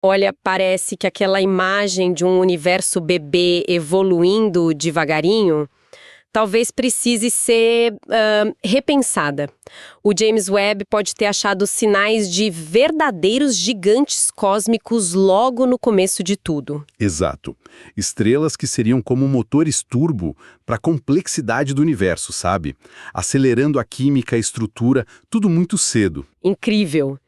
Olha, parece que aquela imagem de um universo bebê evoluindo devagarinho talvez precise ser repensada. O James Webb pode ter achado sinais de verdadeiros gigantes cósmicos logo no começo de tudo. Exato. Estrelas que seriam como motores turbo para a complexidade do universo, sabe? Acelerando a química, a estrutura, tudo muito cedo. Incrível!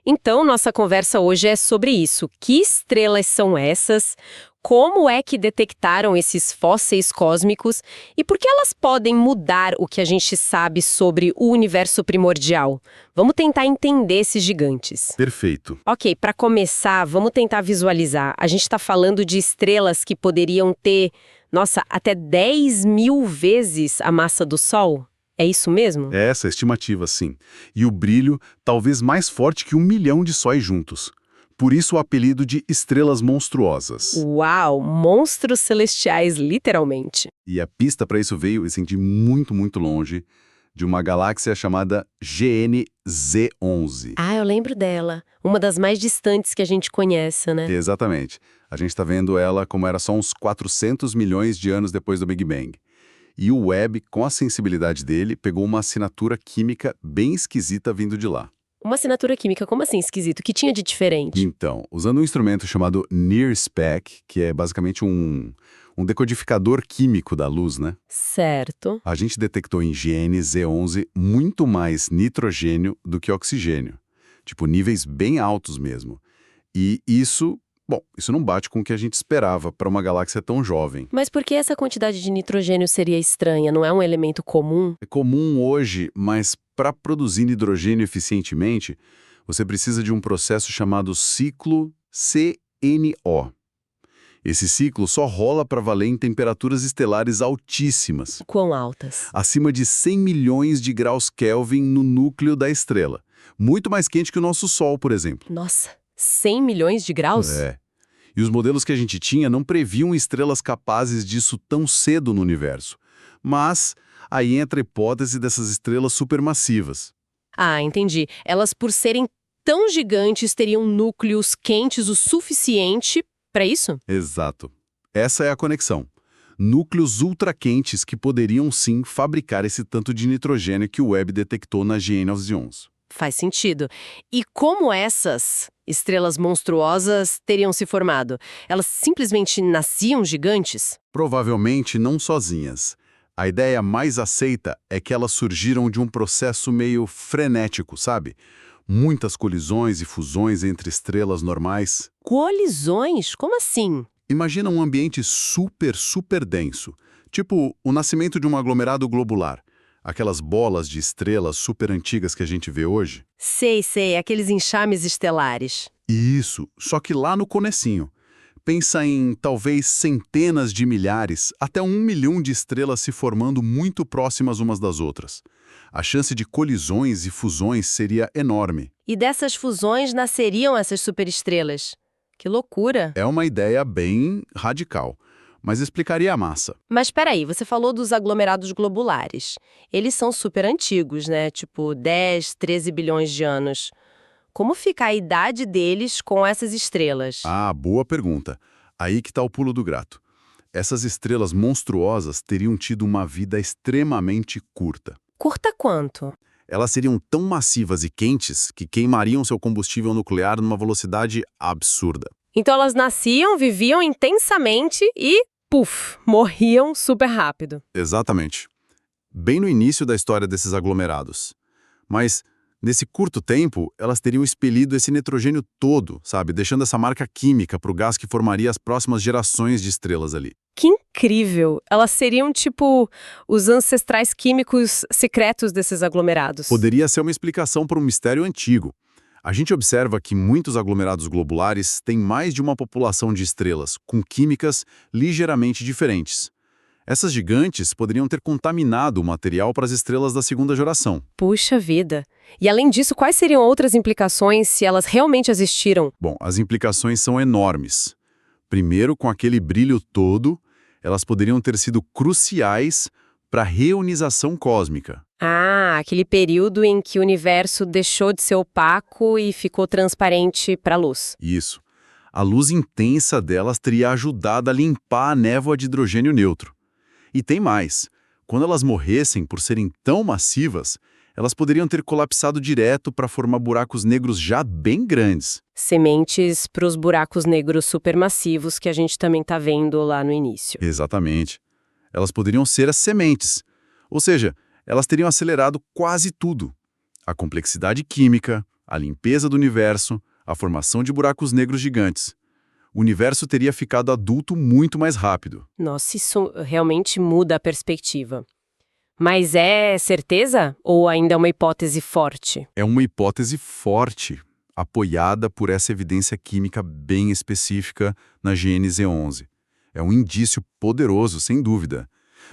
Então, nossa conversa hoje é sobre isso. Que estrelas são essas? Como é que detectaram esses fósseis cósmicos? E por que elas podem mudar o que a gente sabe sobre o universo primordial? Vamos tentar entender esses gigantes. Perfeito. Ok, para começar, vamos tentar visualizar. A gente está falando de estrelas que poderiam ter, nossa, até 10.000 vezes a massa do Sol? É isso mesmo? É essa a estimativa, sim. E o brilho talvez mais forte que 1 milhão de sóis juntos. Por isso o apelido de estrelas monstruosas. Uau, monstros celestiais, literalmente. E a pista para isso veio, assim, de muito, muito longe, de uma galáxia chamada GNZ11. Ah, eu lembro dela. Uma das mais distantes que a gente conhece, né? Exatamente. A gente está vendo ela como era só uns 400 milhões de anos depois do Big Bang. E o Webb, com a sensibilidade dele, pegou uma assinatura química bem esquisita vindo de lá. Uma assinatura química, como assim esquisito? O que tinha de diferente? Então, usando um instrumento chamado NIRSpec, que é basicamente um decodificador químico da luz, né? Certo. A gente detectou em GNZ11 muito mais nitrogênio do que oxigênio. Tipo, níveis bem altos mesmo. E isso, bom, isso não bate com o que a gente esperava para uma galáxia tão jovem. Mas por que essa quantidade de nitrogênio seria estranha? Não é um elemento comum? É comum hoje, mas para produzir hidrogênio eficientemente, você precisa de um processo chamado ciclo CNO. Esse ciclo só rola para valer em temperaturas estelares altíssimas, Quão altas? acima de 100 milhões de graus Kelvin no núcleo da estrela. Muito mais quente que o nosso Sol, por exemplo. Nossa, 100 milhões de graus? É. E os modelos que a gente tinha não previam estrelas capazes disso tão cedo no universo. Mas aí entra a hipótese dessas estrelas supermassivas. Ah, entendi. Elas, por serem tão gigantes, teriam núcleos quentes o suficiente para isso? Exato. Essa é a conexão. Núcleos ultraquentes que poderiam sim fabricar esse tanto de nitrogênio que o Webb detectou na GN11. Faz sentido. E como essas estrelas monstruosas teriam se formado? Elas simplesmente nasciam gigantes? Provavelmente não sozinhas. A ideia mais aceita é que elas surgiram de um processo meio frenético, sabe? Muitas colisões e fusões entre estrelas normais. Colisões? Como assim? Imagina um ambiente super, super denso, tipo o nascimento de um aglomerado globular, aquelas bolas de estrelas super antigas que a gente vê hoje. Sei, aqueles enxames estelares. Isso, só que lá no comecinho. Pensa em talvez centenas de milhares, até 1 milhão de estrelas se formando muito próximas umas das outras. A chance de colisões e fusões seria enorme. E dessas fusões nasceriam essas superestrelas. Que loucura! É uma ideia bem radical, mas explicaria a massa. Mas peraí, você falou dos aglomerados globulares. Eles são super antigos, né? Tipo 10, 13 bilhões de anos. Como fica a idade deles com essas estrelas? Ah, boa pergunta. Aí que está o pulo do gato. Essas estrelas monstruosas teriam tido uma vida extremamente curta. Curta quanto? Elas seriam tão massivas e quentes que queimariam seu combustível nuclear numa velocidade absurda. Então elas nasciam, viviam intensamente e, puf, morriam super rápido. Exatamente. Bem no início da história desses aglomerados. Mas, nesse curto tempo, elas teriam expelido esse nitrogênio todo, sabe? Deixando essa marca química para o gás que formaria as próximas gerações de estrelas ali. Que incrível! Elas seriam tipo os ancestrais químicos secretos desses aglomerados. Poderia ser uma explicação para um mistério antigo. A gente observa que muitos aglomerados globulares têm mais de uma população de estrelas, com químicas ligeiramente diferentes. Essas gigantes poderiam ter contaminado o material para as estrelas da segunda geração. Puxa vida! E além disso, quais seriam outras implicações se elas realmente existiram? Bom, as implicações são enormes. Primeiro, com aquele brilho todo, elas poderiam ter sido cruciais para a reionização cósmica. Ah, aquele período em que o universo deixou de ser opaco e ficou transparente para a luz. Isso. A luz intensa delas teria ajudado a limpar a névoa de hidrogênio neutro. E tem mais. Quando elas morressem por serem tão massivas, elas poderiam ter colapsado direto para formar buracos negros já bem grandes. Sementes para os buracos negros supermassivos que a gente também está vendo lá no início. Exatamente. Elas poderiam ser as sementes. Ou seja, elas teriam acelerado quase tudo. A complexidade química, a limpeza do universo, a formação de buracos negros gigantes. O universo teria ficado adulto muito mais rápido. Nossa, isso realmente muda a perspectiva. Mas é certeza ou ainda é uma hipótese forte? É uma hipótese forte, apoiada por essa evidência química bem específica na Gênese 11. É um indício poderoso, sem dúvida.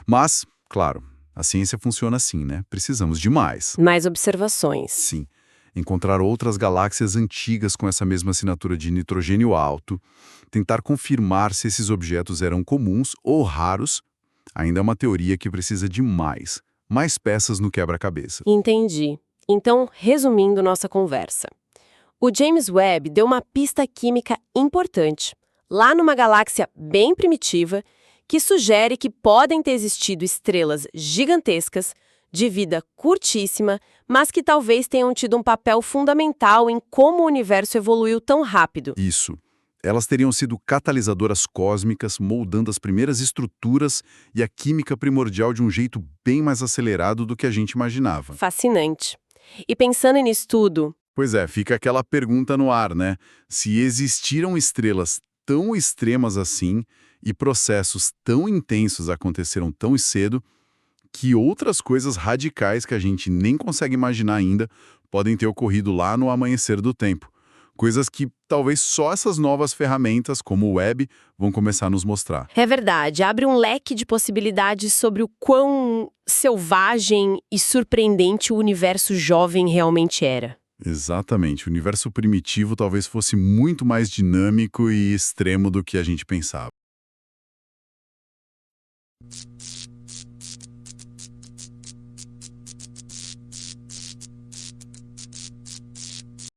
Mas, claro, a ciência funciona assim, né? Precisamos de mais. Mais observações. Sim. Encontrar outras galáxias antigas com essa mesma assinatura de nitrogênio alto, tentar confirmar se esses objetos eram comuns ou raros, ainda é uma teoria que precisa de mais peças no quebra-cabeça. Entendi. Então, resumindo nossa conversa. O James Webb deu uma pista química importante, lá numa galáxia bem primitiva, que sugere que podem ter existido estrelas gigantescas, de vida curtíssima, mas que talvez tenham tido um papel fundamental em como o universo evoluiu tão rápido. Isso. Elas teriam sido catalisadoras cósmicas, moldando as primeiras estruturas e a química primordial de um jeito bem mais acelerado do que a gente imaginava. Fascinante. E pensando nisso tudo, Pois é, fica aquela pergunta no ar, né? Se existiram estrelas tão extremas assim e processos tão intensos aconteceram tão cedo, que outras coisas radicais que a gente nem consegue imaginar ainda podem ter ocorrido lá no amanhecer do tempo. Coisas que talvez só essas novas ferramentas, como o Webb, vão começar a nos mostrar. é verdade, abre um leque de possibilidades sobre o quão selvagem e surpreendente o universo jovem realmente era. Exatamente. O universo primitivo talvez fosse muito mais dinâmico e extremo do que a gente pensava.